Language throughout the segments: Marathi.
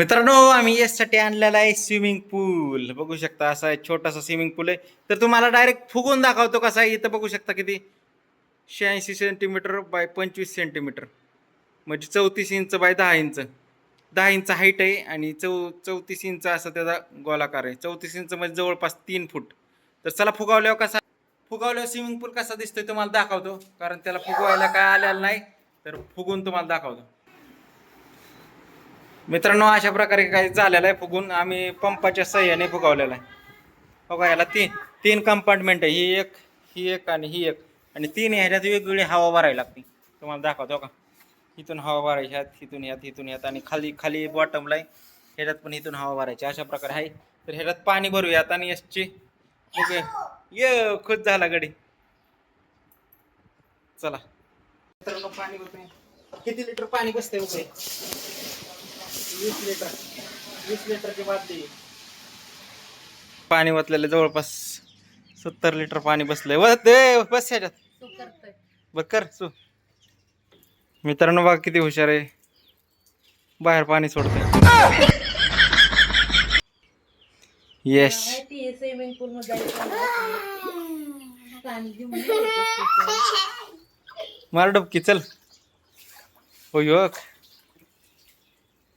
मित्रांनो, आम्ही यासाठी आणलेला आहे स्विमिंग पूल. बघू शकता, असा आहे छोटासा स्विमिंग पूल आहे. तर तुम्हाला डायरेक्ट फुगून दाखवतो कसा आहे. इथं बघू शकता किती, 86 सेंटीमीटर बाय 25 सेंटीमीटर, म्हणजे 34 inch by 10 inch. 10 inch height आहे आणि 34 इंच असा त्याचा गोलाकार आहे. 34 इंच म्हणजे जवळपास 3 फूट. तर चला, फुगवल्यावर स्विमिंग पूल कसा दिसतोय तुम्हाला दाखवतो, कारण त्याला फुगवायला काय आलेलं नाही. तर फुगून तुम्हाला दाखवतो. मित्रांनो, अशा प्रकारे काही झालेलं आहे फुगून. आम्ही पंपाच्या सहाय्याने फुगवलेला आहे. बघा, याला तीन तीन कंपार्टमेंट आहे. ही एक आणि ही एक, आणि तीन ह्याच्यात वेगवेगळी हवा भरायला लागते. तुम्हाला दाखवतो का, इथून हवा भरायची ह्यात, इथून ह्यात, आणि खाली खाली बॉटमला आहे ह्याच्यात पण इथून हवा भरायची. अशा प्रकारे आहे. तर ह्याच्यात पाणी भरूयात आणि याची ओके, ये खुश झाला गडी. चला मित्रांनो, पाणी बघतोय किती लिटर पाणी बसतंय. ओके, 20 लिटरची बादली. पाणी वाचलेलं जवळपास 70 लिटर पाणी बसलंय. बस ह्याच्यात बर कर सु. मित्रांनो, बघा किती हुशार आहे, बाहेर पाणी सोडतंय. यश, स्विमिंग पूल मध्ये मार डुबकी, चल. हो यो,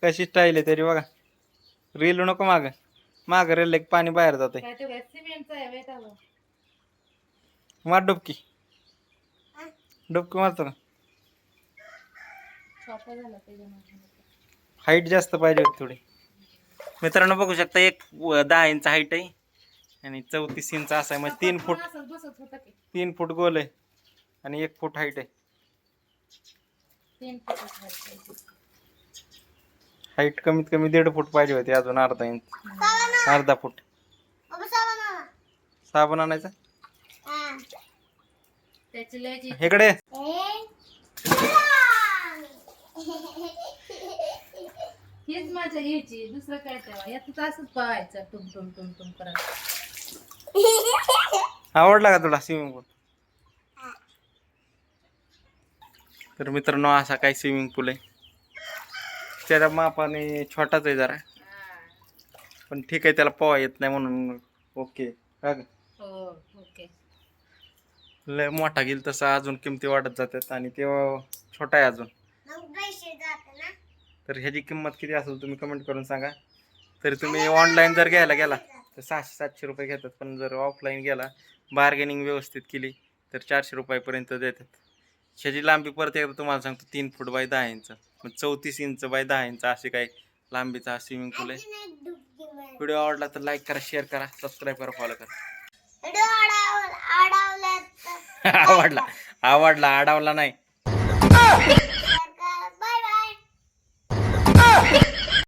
कशी स्टाईल आहे तरी बघा. रेल नको माग रेल एक पाणी बाहेर जाते. मार डुबकी मारतो का. हाईट जास्त पाहिजे होती थोडी. मित्रांनो, बघू शकता, 10 इंच हाईट आहे आणि 34 इंच असा आहे, म्हणजे 3 फूट गोल आहे आणि 1 फूट हाईट आहे. हाईट कमीत कमी 1.5 फूट पाहिजे होती, अजून अर्धा फूट. साबण आणायचा इकडे. हेच माझ्या घ्यायची, दुसरं काय तेव्हा यात असंच पळायचं, टुम टुम टुम टुम करायचं. आवडला का तुला स्विमिंग पूल? तर मित्रांनो, असा काही स्विमिंग पूल आहे. त्याच्या मापाने छोटाच आहे जरा, पण ठीक आहे, त्याला पोहा येत नाही म्हणून ओके. ओके, लय मोठा घेईल तसा अजून किमती वाढत जातात, आणि तेव्हा छोटा आहे अजून. तर ह्याची किंमत किती असेल तुम्ही कमेंट करून सांगा. तरी तुम्ही ऑनलाईन जर घ्यायला गेला तर 600-700 रुपये घेतात, पण जर ऑफलाईन गेला, बार्गेनिंग व्यवस्थित केली तर 400 रुपयापर्यंत देतात. ह्याची लांबी परत एकदा तुम्हाला सांगतो, 3 foot by 10 inch, 34 inch by 10 inch अशी काही लांबीचा हा स्विमिंग पूल आहे. व्हिडिओ आवडला तर लाईक करा, शेअर करा, सबस्क्राईब करा, फॉलो करा. आवडला, अडवला नाही.